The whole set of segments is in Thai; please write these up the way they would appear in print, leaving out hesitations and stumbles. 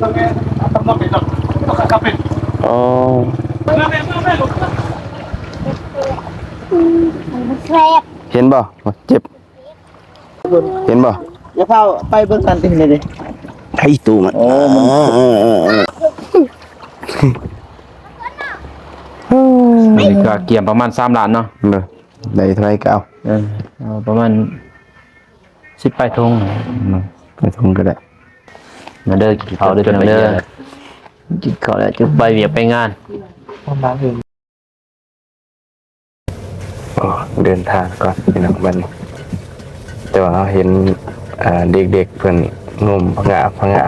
อ๋อเห็นบ่เจ็บเห็นบ่อย่าเฝ้าไปเบิ่งกันติเลยดิไทตู้มันนี่ก็เกี่ยมประมาณ3 ล้านเนาะได้เท่าไรก็เอาประมาณ10ไปทงไปทงก็ได้มาเด้อกินข้าวด้วยกันเด้อกินข้าวแล้วจะไปเวียกไปงานเดินทางก่อนพี่น้องบัดนี้แต่ว่าเราเห็นเด็กๆเพิ่นงมผงา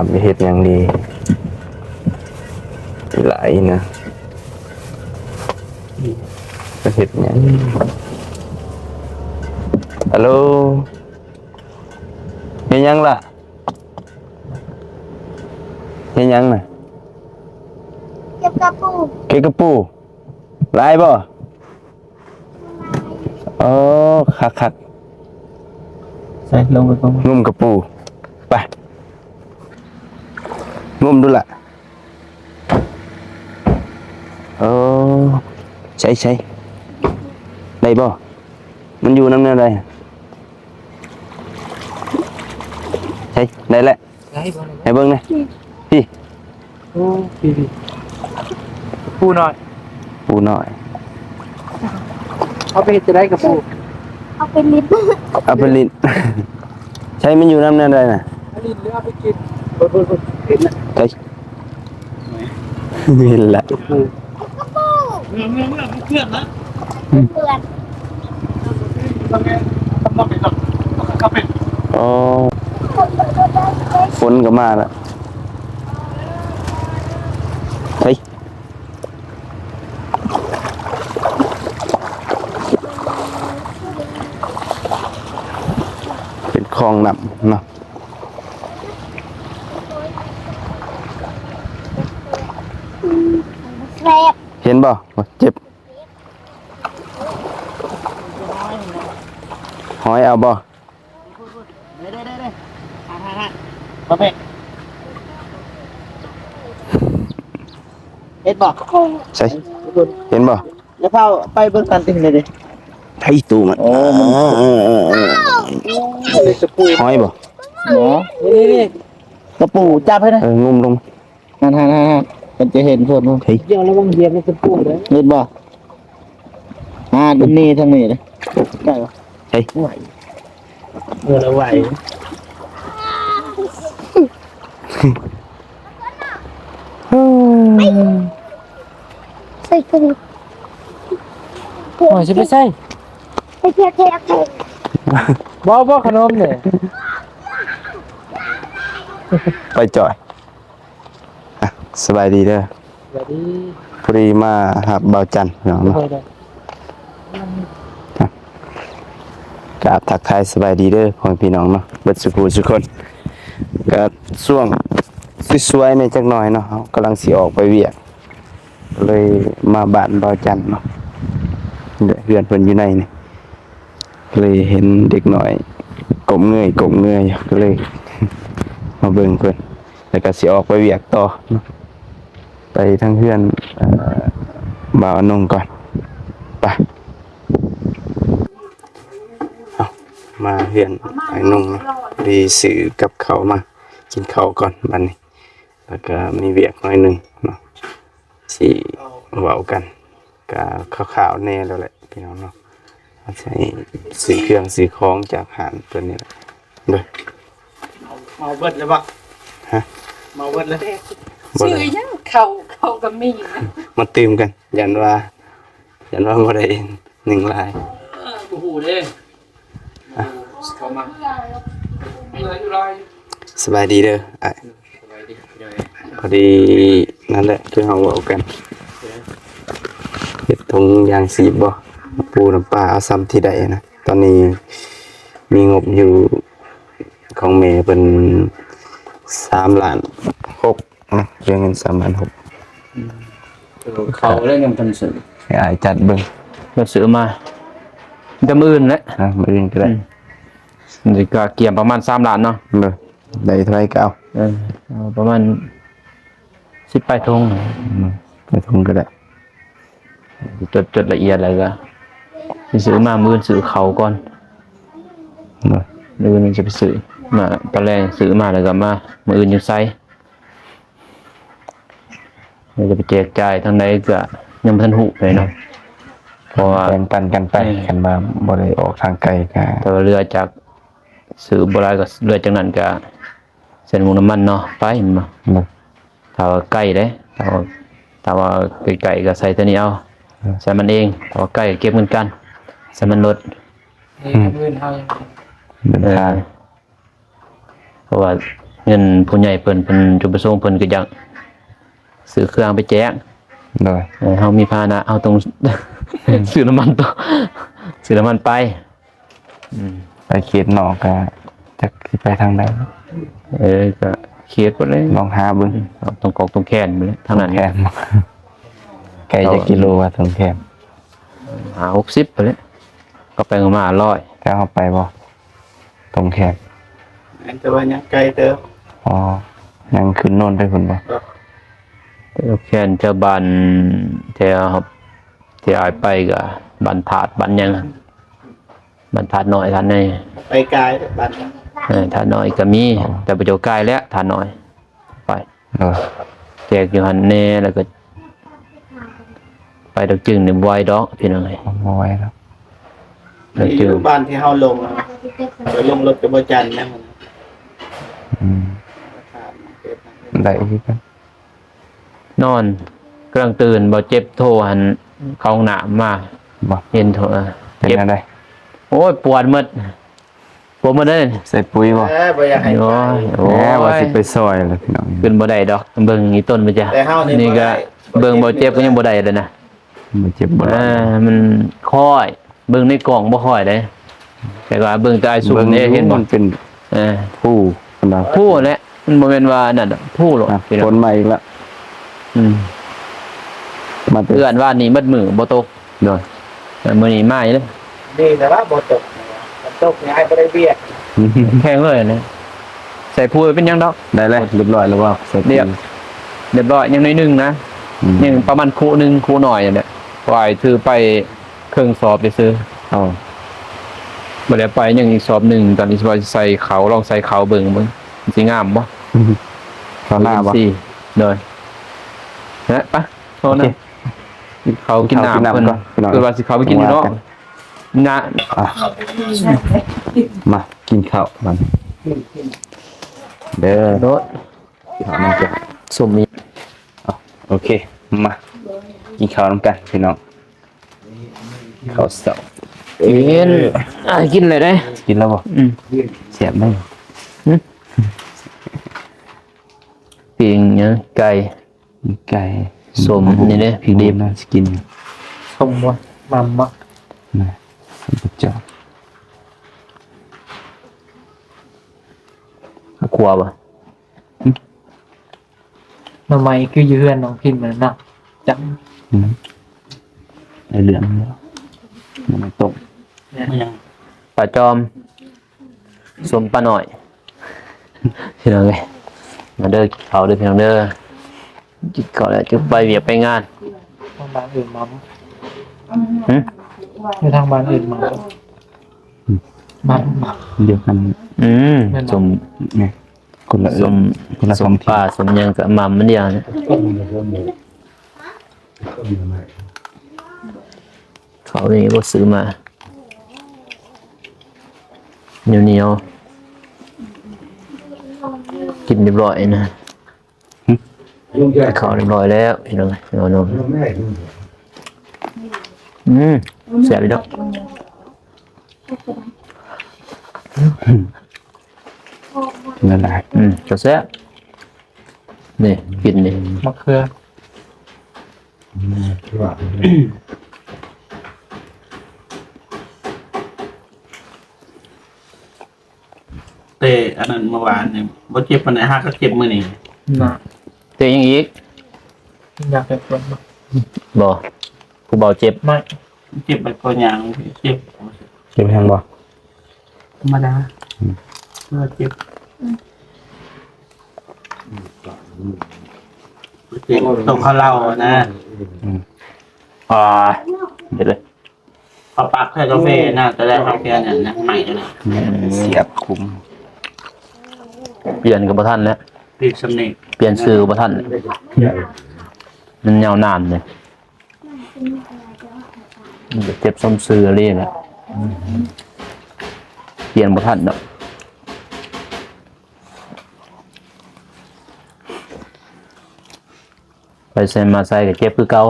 บเฮ็ดอย่างดีหลายนะเฮ็ดหยังฮัลโหลเฮ็ดหยังล่ะเฮ็ดหยังน่ะเก็บกระปูเก็บกระปูหลายบ่อ๋อคักใส่ลงไปก่อนงมกระปูไปงมดูล่ะใช่ได้บ่มันอยู่น้ำแนวใดใช่ได้แหละให้เบิ่งหน่อยพี่โอ้พี่ปูหน่อย เอาไปจะได้กับปูเอาไปลิ้นใช่มันอยู่น้ำแนวใดน่ะลิ้นหรือเอาไปกินใช่เห็นละเพื่อนอ๋อฝนก็มาแล้วเฮ้ยเป็นคลองน้ำเนาะเห็นบ่เจ็บหอยเอาบ่มาเพ่เฮ็ดบ่ใช่เห็นบ่อย่าเฝ้าไปเบิ่งกันติเลยดิไทตู้มันหอยบ่นี่กระปูจับให้นะงมลงนั่นมันจะเห็นพวกนู้นเดี๋ยวระวังเหยียบในกระปูเลยเห็นบ่ดูนี่ทางนี้เลยได้บ่เฮ้ยไหวไหวใส่กระดูกหอยสิไปใส่ไปเทียบบ่ขนมเนี่ยไปจ่อยสบายดีเด้อสวัสดีพอดีมาหาเบาจันเนาะกราบทักทายสบายดีเด้อพ่อพี่น้องเนาะเบิดสุขทุกคนก็ช่วงสวยๆในจักหน่อยเนาะกำลังสิออกไปเวียกเลยมาบ้านเบาจันเนาะเพื่อนเพิ่นอยู่ในนี่เลยเห็นเด็กหน่อยกบเงยก็เลยมาเบิ่งเพิ่นแล้วก็สิออกไปเวียกต่อเนาะไปทั้งเพื่อนบ่าวนุ่งก่อนไปมาเพื่อนไอ้นุ่งดีสื่อกับเขามากินข้าวก่อนบัดนี้แล้วก็มีเวียกหน่อยนึงเนาะสิเว้ากันก็ข่าวๆแน่แล้วแหละพี่น้องเนาะใช้ซื้อเครื่องซื้อของจากห้างตัวนี้แหละเด้อมาเบิดเลยบ่ฮะมาเบิดเลยชื่อยังเขาก็มีนะมาตื่มกันยันว่าบ่ได้1 ลายโอ้โหเด้เข้ามาสบายดีเด้อพอดีนั่นแหละคือเฮาเว้ากันเฮ็ดถุงยางสีบ่ปูน้ำปลาเอาซ้ำที่ใดนะตอนนี้มีงบอยู่ของแม่เป็น3 ล้าน 6นะเรื่องเงิน3 ล้าน 6เขาเล่นยังทันสื่อให้อายจัดเบิ่งเราซื้อมาจะมื้ออื่นแหละมื้ออื่นก็ได้นี่ก็เกี่ยมประมาณ3 ล้านเนาะได้เท่าไรก็เอาเอาประมาณ 10ปลายทง ไปทุ่งก็ได้ จดละเอียดอะไรก็ไปซื้อมามื้อซื้อเขาก่อนมื้อนึงจะไปซื้อมาตอนแรกซื้อมาแล้วก็มามื้ออื่นยังใส่เราจะไปแจกจ่ายทางใดก็ยังบ่ทันฮู้เลยเนาะเพราะว่า แบ่งปันกันไปกันมาบ่ได้ออกทางไกลก็ แต่ว่าเรือจากซื้อบ่หลายก็เรือจากนั้นก็เส้นมุงน้ำมันเนาะไปมา เนาะ ถ้าว่าใกล้เด้ถ้าว่าไกลๆก็ใส่ตัวนี้เอาใส่มันเองถ้าว่าใกล้เก็บเงินกันใส่มันลด เงินเฮายัง เดินทาง เพราะว่าเงินผู้ใหญ่เพิ่นจุดประสงค์เพิ่นก็อยากซื้อเครื่องไปแจก โดย เฮามีภาระเอาตรง ซื้อน้ำมันต่อซื้อน้ำมันไป ไปเขตนอกก็จักสิไปทางใด ก็เขียดหมดเลย ลองหาเบิ่ง เอาตรงกอกตรงแขนไปเลยทางนั้น แคมไกลจะกิโลว่าถึงแคม หา60ไปเลยก็ไปมา100 จะเอาไปบ่ตรงแคม อันแต่ว่ายังไกลเด้อ อ๋อยังขึ้นโน่นไปพุ่นบ่ แต่แขนจะบันแถวครับที่อายไปก็บันถาดบันยังบันถาดน้อยถาดใน ไปไกลบ้าน ถาดน้อยก็มีแต่ไปเจ้าใกล้แล้วถาดน้อยไป โดย แจกอยู่หันแน่แล้วก็ไปดอกจึงนี่บ่ไหวดอกพี่น้องเอ้ย เอาไว้แล้ว ดอก ที่ จึ อง ยู่บ้านที่เฮาลงไปลงรถกับบ่จันนะมัน อืมได้อีกกัน นอนกำลังตื่นบ่เจ็บโทรหันเข้าห้องน้ำมา บ่ เห็นโทร เป็น เจ็บ จังได๋ โอ้ยปวดหมดเด้อ ใส่ปุ๋ยบ่ บ่อยากให้ โอ้ ไกล ยโอ้ แหมว่าสิ ย ไปซอยแล้วพี่น้อง ขึ้นบ่ได้ดอกเบิ่งอีต้นไปจ้ะ แต่เฮานี่ นี่ก็ บ่ได้ เบิ่งบ่เจ็บก็ยังบ่ได้เลยนะ มันเจ็บบ่ได้ มันค่อยเบิ่งในกล่องบ่ค่อยเด้แต่ว่าเบิ่งแต่ไอ้สูงนี่เห็นบ่ มันเป็น เออ ผู้พุ่นน่ะ ผู้แหละมันบ่แม่นว่านั่นดอกผู้หรอก อ่ะ พี่น้ ฝ อง นมาอีกแล้ว มาเตื เพื่ อ อน นว่านี่มัดมือบ่ตก โดย แต่มื้อนี้มาอีกเด้อ ดีแต่ว่าบ่ตกมันตกนี่ให้บ่ได้เบี้ย แข็งเลยนะใส่พูดเป็นยังดอก ได้เลยเรียบร้อยแล้วว่าใส่ปุ๋ย เรียบร้อยยังน้อยหนึงนะ อืม ยังประมาณคู่หนึงคู่หน่อยเนี่ยปล่อยถือไปเครื่องสอบไปซื้อ เอา บ่ได้ไปยังอีกสอบหนึงตอนนี้ว่าสิใส่เขาลองใส่เขาเบิ่งมันสิงามบ่ เข้าหน้าบ่ สิโดยนะไปโทษนะเขากินน้ำเพิ่น ก่อนพี่น้อง คือว่าสิเขาไปกินอยู่เนาะนะ อ่ะมากินข้าวมันเด้อ โดด ข้าวน้ำกัน สมมี โอเคมากินข้าวน้ำกันพี่น้องข้าวเสา กินกินเลยได้ กินแล้วบ่ อืม เสียบไหม ปิ้งเนื้อไก่ ไก่ ส้มนี่เด้พริกดิบ น่าจะกิน ชมบ่มัมบ่ นะสมบูรณ์จ้า ครัวบ่ ทำไมคืออยู่เฮือนน้องพิมพ์นั่นน่ะจัง ในเหลืองแล้วมันตก ยัง ปลาจอมส้มปลาหน่อยพี่น้องเอ้ยมาเด้อเขาเด้อพี่น้องเด้อจิตก่อนแล้วจะไปเวียกไปงาน ทางบ้านอื่นมัม หึ อยู่ทางบ้านอื่นมัมมัม เดียวกัน ส้ม ไงคนละ ส้ม คนละ ส้มปลาส้มหยังกับหม่ำมันเดียวนะเขานี่บ่ซื้อมาเหนียวๆกินเรียบร้อยนะเขาเรียบร้อยแล้วพี่น้องน้องแซ่บอีดอก นั่นแหละ ก็แซ่บนี่กินนี่ มะเขือ เตะอันนั้นเมื่อวานเนี่ยบ่เจ็บปานไหนฮะก็เจ็บมื้อนี้ น่ะ เตะยังอีก อยากให้เพิ่นบ่ บ่ผู้เบาเจ็บ ไม่ เจ็บไปก็ยางเจ็บ เก็บแห้งบ่ ธรรมดาเจ็บ ส่งเขาเล่านะ อ่าเดี๋ยวเลย เขาปักให้กาแฟนะแต่ได้กาแฟเนี่ยนะใหม่เลยนะ เสียบคุม เปลี่ยนกับบ่ทันแล้ว ติดสำเนียง เปลี่ยนชื่อบ่ทันมันยาวนานเลยมันจะเจ็บซ้ำซื้ออะไรเนี่ยเปลี่ยนบ่ทันเนาะไปเซ็นมาใส่กับเจ็บคือเก่า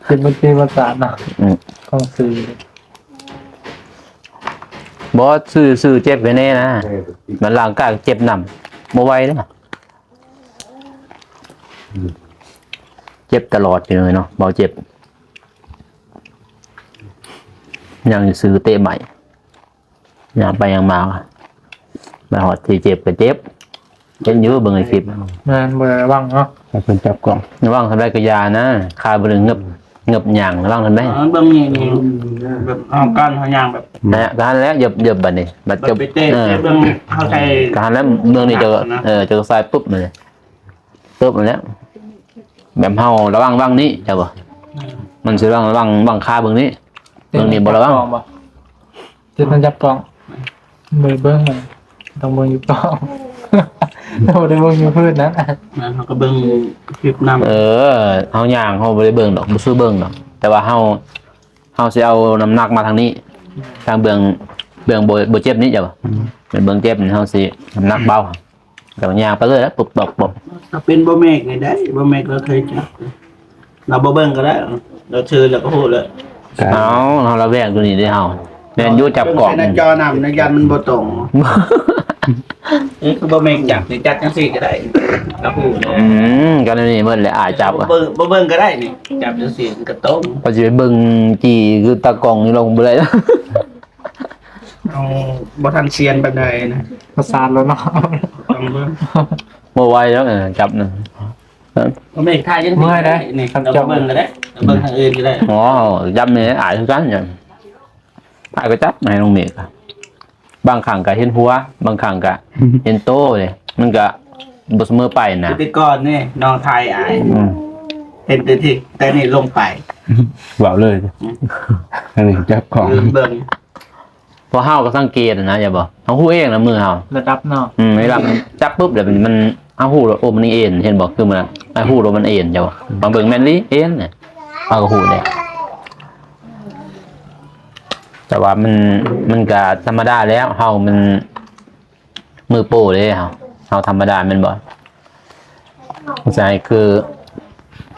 เป็นบัญชีภาษาหนัก อืม ของสื่อ บ่ซื้อเจ็บไปแน่นะมันร่างกายเจ็บนำบ่ไหวเด้อเจ็บตลอดอยู่เลยเนาะบ่เจ็บยังซื้อเตะใหม่ยังไปยังมาไปหอดที่เจ็บก็เจ็บเจ็บเยอะเบิ่งในคลิป งานเบอร์ว่างเนาะ ให้เพิ่นจับกล่อง ระวังทำได้กระยานะคาบ่ได้เงือบหยังระวังทำได้ เบิ่งนี่แบบเอาการเขายางแบบ นะการแล้วเหยียบบัดนี้บัด แบบ จะ ไปเต้เบิ่งเข้าใจ การแล้วเมืองนี่เจอทรายปุ๊บเลยปุ๊บมาแล้วแบบเฮาระวังว่างนี้ใช่ป่ะมันสิระวังคาเบิ่งนี้เบิ่งนี่บ่ระวัง เจ็ดมันจับกล่องเบอร์เบิ้งเลยต้องเบิ้งอยู่กล่องเราได้เบิ้งอยู่พืชนะ เขาก็เบิ่งคลิปนำ เฮาย่างเฮาบ่ได้เบิ่งดอกบ่ซื้อเบิ่งดอกแต่ว่าเฮาสิเอาน้ำหนักมาทางนี้ทางเบื้องบ่เจ็บนี้จ้ะบ่เป็นเบื้องเจ็บนี่เฮาสิน้ำหนักเบาแต่ว่าย่างไปเลยแล้วปุ๊บปุ๊บปุ๊บ ถ้าเป็นบ่เมกนี่ได้บ่เมกเราเคยจับเราบ่เบิ่งก็ได้เราเชิญแล้วก็พูดเลย เอาเราระแวงตัวนี้ได้เฮาแม่นอยู่จับกล่อง ใช้หน้าจอนำในยันมันบ่ตรงคือบ่เมกจับนี่จัดจังซี่ก็ได้เราพูดเลย กันนี่เบิ่นเลยอายจับอ่ะ บ่เบิ่งก็ได้นี่จับจังซี่มันก็ตรง พอสิไปเบิ่งจี้คือตากล้องนี่ลงบ่ได้ เอาบ่ทันเซียนปานใดนะ ภาษาแล้วเนาะ ต้องเบิ่ง บ่ไหวแล้วจับนึง บ่เมกท่าจังซี่นี่เราเบิ่งก็ได้เบิ่งทางอื่นก็ได้ อ๋อจับนี่อายคือกันเนี่ยอายก็จับให้น้องเมฆอะบางครั้งก็เห็นหัวบางครั้งก็เห็นโตเลยมันก็บ่เสมอไปนะ แต่ก่อนนี่น้องไทยอายเห็นแต่ที่แต่นี่ลงไป เว้าเลยอันนี้จับกล่อง เบิ่ง พอเฮาก็สังเกตนะอย่าบอกเฮาฮู้เองนะมือเฮา ระดับเนาะ เวลามันจับปุ๊บเดี๋ยวมันเฮาฮู้แล้วโอ้มันนี่เอ็นเห็นบ่คือมันไอ้ฮู้แล้วมันเอ็นจ้ะบ่บางเบิ่งแม่นลิเอ็นเนี่ยเฮาก็ฮู้ได้แต่ว่ามันก็ธรรมดาแล้วเฮามันมือโปรเลยเฮาธรรมดาแม่นบ่ใช่คือ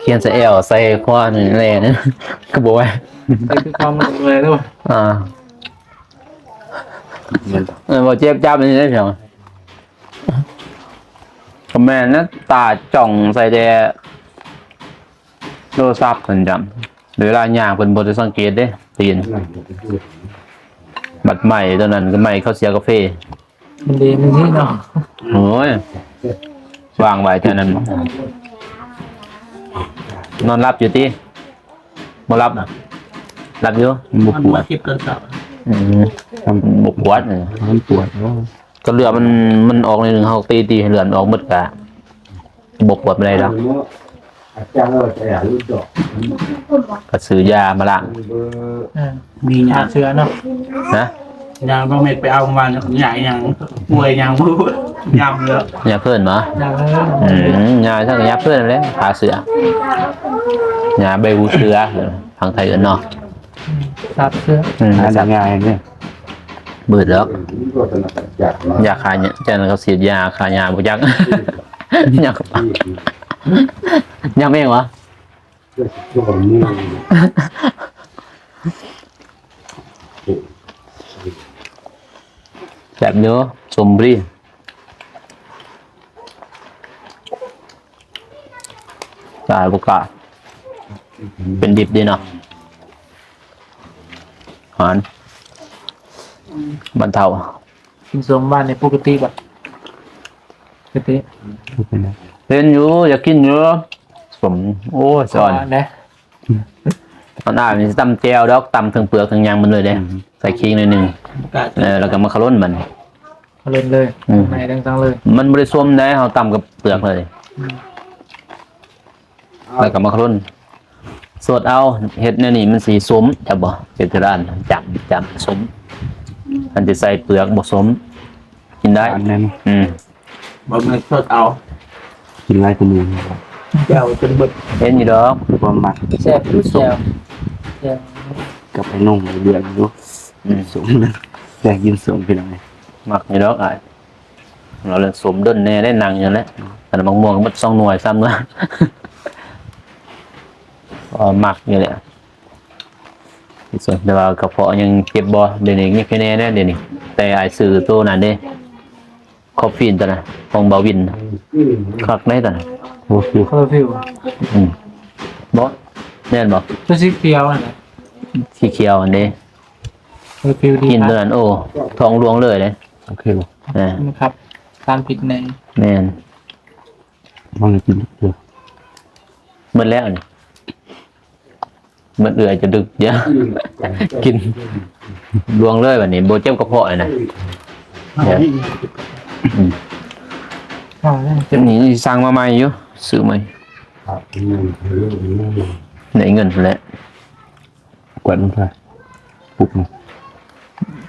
เขียนใส่เอวใส่คอนี่แหละนี่ก็บ่ว่า นี่คือความมันเลยด้วย บ่เจ็บจับนี่ได้เพียงก็แม่นนะตาจ้องใส่แต่โทรศัพท์เพิ่นจำหรือเวลาย่างเพิ่นบ่ได้สังเกตเด้ตีนบัดใหม่ตอนนั้นก็ใหม่เขาเสียกาแฟ มันดีมันนี่เนาะ โอ้ยวางไว้เท่านั้นนอนรับอยู่ติบ่รับรับอยู่ บ่ปว มา ด คลิปกันเสาร์ บกปวด มันปวดเนาะ ก็เลือดมันออกในหนึ่งเขาตีให้เลือดออกหมดกะบกปวดไม่ได้แล้วก็ซื้อยามาละ มีห หา ยัง เชื้อเนาะ นะ ยังบ่เมกไปเอาวันใหญ่ยังป่วยยังบ่ยำเยอะ ยาเพื่อนมา อย่างนั้น ยาทั้งยาเพื่อนเลยขาเสือยาใบหูเสือทางไทยเอิ้นเนาะ ตัดเชื้อ หาได้ง่ายเนี่ย เบิดแล้วยาคาเนี่ยเจ้าเขาเสียยาคายาบุยักยาเองวะแบบเนื้อสมบรีตายบุกะเป็นดิบดีเนาะหานบรรเทา กินทรงบ้านในปกติแบบปกติ เป็นอยู่อยากกินอยู่สมโอ้ยสอน นะ ตอนอ่านนี่ตำแจวดอกตำทั้งเปลือกทั้งยางมันเลยเด้ใส่ขิงหน่อยหนึง กะ แล้วก็มาคาร่นมัน เล่นเลยในทั้งเลย มันบริสุทธิ์ได้เขาตำกับเปลือกเลยแล้วก็มาครุ่นสดเอาเห็ดเนี่ยนี่มันสีสมจะบ่เป็นที่ร้านจำสมอันที่ใส่เปลือกบ่สมกินได้ อันนั้น บ่แม่สดเอา กินไรกูมือ แก้วจนเบิด เห็นอยู่ดอก ความมัก แซ่บรู้แซ่บแซ่บ กับไอ้นุ่งเดือดอยู่สูงนะอยากกินสูงพี่น้องไง มักอยู่ดอกอ้ายเราเลยสมด้นแน่ได้หนังอย่างนั้นแต่บางม่วงมัน2 หน่วยซ้ำเนาะ หมักอยู่แหละส่วนแต่ว่ากระเพาะยังเจ็บบ่เดี๋ยวนี้ยังแค่แน่เดี๋ยวนี้แต่ไอ้สื่อตัวนั้นเด้คอฟฟีนตัวน่ะของบาวินคักได้ตัวน่ะ โอ้โห คาราฟิล บ่แน่นบ่ ตัวสีเขียวนะ สีเขียวอันนี้ คาราฟิลดี กิน ค ตัว รับ นั้นโอ้ท้องรวงเลยเลย โอเคบ่ นะครับตามผิดใน แม่น มันกินเยอะ หมดแล้วนี่มันเอื่อยจะดึกเยอะ กินรวงเลยแบบนี้บ่เจ็บกระเพาะเลยนะเดี๋ยว อ๋อนั่น เจ็บนี้สั่งมาใหม่อยู่ซื้อใหม่ไหนเงินแล้ว กวาดมันไปปุกมัน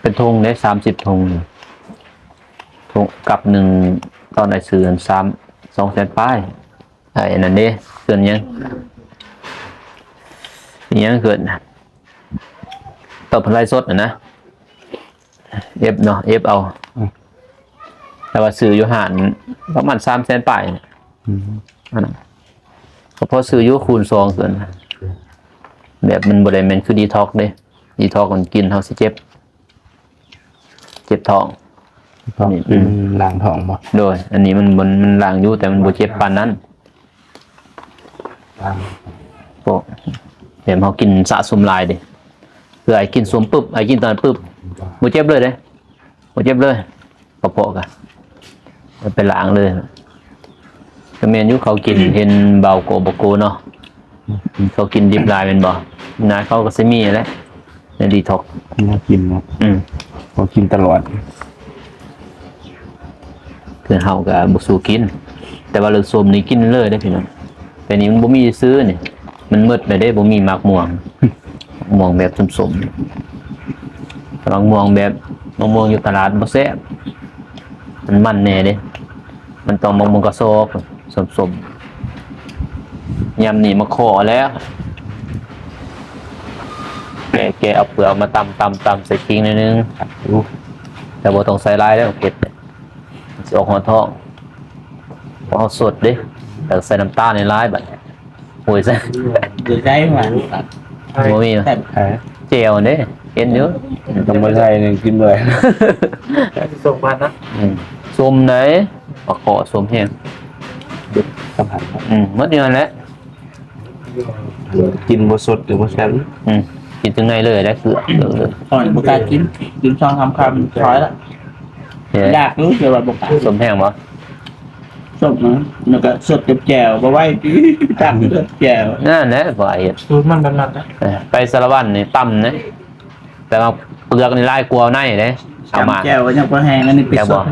เป็นธงได้30 ธงธงกับ1ตอนได้ซื้อกัน200,000ป้ายไอ้นั่นเด้เกินยังเกิดตบพลายสดนะเอฟเนาะเอฟเอาแต่ว่าซื้ออยู่หารประมาณ300,000ป้ายเนี่ยอันนั้นก็เพราะซื้ออยู่คูณ2เกินแบบมันบ่ได้แม่นคือดีท็อกเด้ดีท็อกมันกินเฮาสิเจ็บท้อง ท้องล้างท้องบ่ โดยอันนี้มันล้างอยู่แต่มันบ่เจ็บปานนั้นโอ้เดี๋ยวเฮากินสะสมหลายดิคือไอ้กินสวมปึ๊บไอ้กินตอนปึ๊บบ่เจ็บเลยเด้บ่เจ็บเลยกระเพาะกะไปล้างเลยก็แม่นอยู่เขากินเห็นเบาโกบ่โกเนาะเขากินดิบหลายแม่นบ่นายเขาก็สิมีแหละในดีท็อก น่ากินเนาะพอกินตลอด คือเฮาก็บ่สู้กิน แต่ว่าเลือกส้มนี่กินเลยได้พี่น้องแต่นี่มันบ่มีซื้อนี่มันมืดไปได้บ่มีหมากม่วง ม่วงแบบส้มๆกำลังม่วงแบบมะม่วงอยู่ตลาดบ่แซ่บมันแน่เด้มันต้องมะม่วงกระสอบส้มๆยำนี่มาขอแล้วแกเอาเปลือกมาตำใส่ขิงนิดนึงแต่บ่ต้องใส่หลายแล้วเผ็ดสิออกหัวท้องบ่เอาสดเด้แต่ใส่น้ำตาลในหลายบัดโอ้ยซะ เดี๋ยวได้หวาน บ่มี แต่ เจียวเด้เห็นอยู่ ต้องมาใส่หนึ่งกินเลย ส่งมานะ ส้มไหนปะเกาะส้มแห้ง สำคัญ หมดเดือนแล้ว กินบ่สดหรือบ่แซ่บ กินถึงไงเลยได้เกลือเลย ก่อนบุกล้ากินช่องคำช้อยละ เนี่ย อยากรู้เกี่ยวกับบุกล้า ส้มแห้งบ่ สดนะแล้วก็สดกับแจ่วบ่ไว้ตักแจ่ว นั่นแหละบ่เฮ็ด สูตรมันแบบนั้นนะ ไปสารวัตรนี่ต่ำนะแต่ว่าเปลือกนี่ลายกลัวในเด้เอามา จำแจ่วก็ยังพอแห้งอันนี้ปิด แต่ ส บ่ ด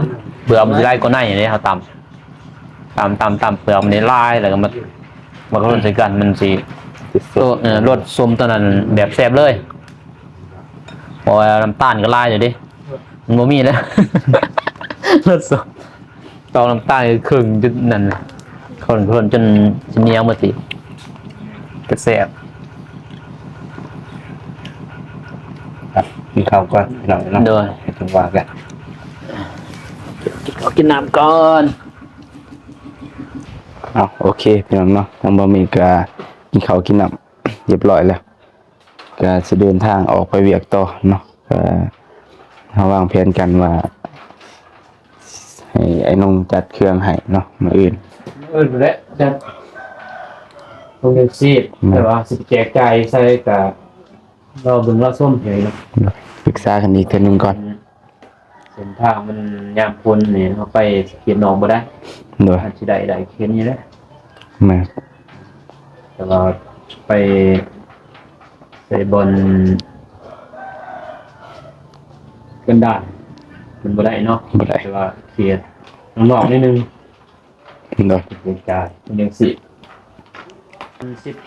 เปลือกมันสิลายกว่าในเด้เฮาต่ำเปลือกมันนี่ลายแล้วก็มาก็รวมใส่กันมันสิรสส้มตัวนั้นแบบแซ่บเลยเพราะว่าน้ำตาลก็ลายอยู่ดิมันบ่มีแล้ว รสส้มตองน้ำตาลครึ่งจนนั่นคนจนเหนียวหมดสิก็แซ่บ กินข้าวก่อนหน่อยเนาะ โดย ถึงว่ากัน ขอกินน้ำก่อน โอเคพี่น้องเนาะทางบ่มีก็กินข้าวกินน้ำเรียบร้อยแล้วก็จะเดินทางออกไปเวียกต่อเนาะก็เฮาวางแผนกันว่าให้ไอ้นงจัดเครื่องให้เนาะมื้ออื่น ไปแล้วจะลงเรียนซีดแต่ว่าสิแจกใจใส่กับเราบึงเราส้มเฉยนะ ปรึกษากันอีกเทื่อนึงก่อน เส้นทางมันยามพ้นนี่เขาไปเขียนหนองบ่ได้ โดย อาจสิได้เขียนอยู่แล้ว แม่ แต่ว่าไปบนกันด่าน มันบ่ได้เนาะ บ่ได้ แต่ว่าเครียดน้องๆนิดนึง โดย เป็นการมันยัง10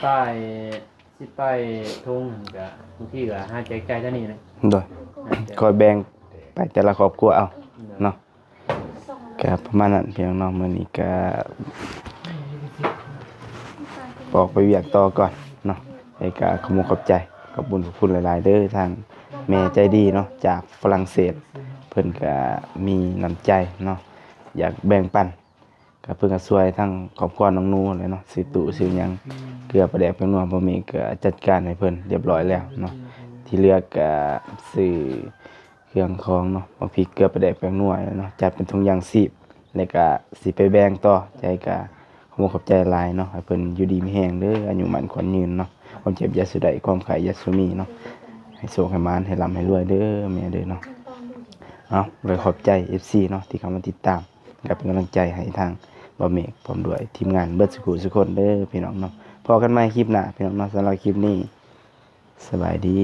ป้ายทุ่งก็บางทีก็หาแจกจ่ายเท่านี้นะ โดยคอยแบ่งไปแต่ละครอบครัวเอาเนาะก็ประมาณนั้นเพียงน้องมื้อนี้ก็บอกไปเวียกต่อก่อนเนาะให้ก็ขอบใจขอบคุญขอบคุณหลายๆเด้อทางแม่ใจดีเนาะจากฝรั่งเศสเพิ่นก็มีน้ำใจเนาะอยากแบ่งปันก็เพิ่นก็ช่วยทั้งครอบครัวน้องนูเลยเนาะซื้อตู้ซื้อหยังเกลือประแดกเพิ่นนัวบ่มีก็จัดการให้เพิ่นเรียบร้อยแล้วเนาะที่เหลือก็ซื้อเครื่องของเนาะบางพริกเกลือประแดกแป้งนัวเนาะจัดเป็นถุงยางชีพแล้วก็สิไปแบ่งต่อใจก็ขอบใจหลายเนาะให้เพิ่นอยู่ดีมีแรงเด้ออายุมั่นขวัญยืนเนาะความเจ็บอย่าสุดใดความไข้อย่าสุมีเนาะให้โชคให้มานให้ร่ำให้รวยเด้อแม่เด้อเนาะเอาเลยขอบใจ FC เนาะที่เข้ามาติดตามก็เป็นกำลังใจให้ทางบ่เมฆพร้อมด้วยทีมงานเบิดสุคนเด้อพี่น้องเนาะพอกันใหม่คลิปหน้าพี่น้องเนาะสำหรับคลิปนี้สบายดี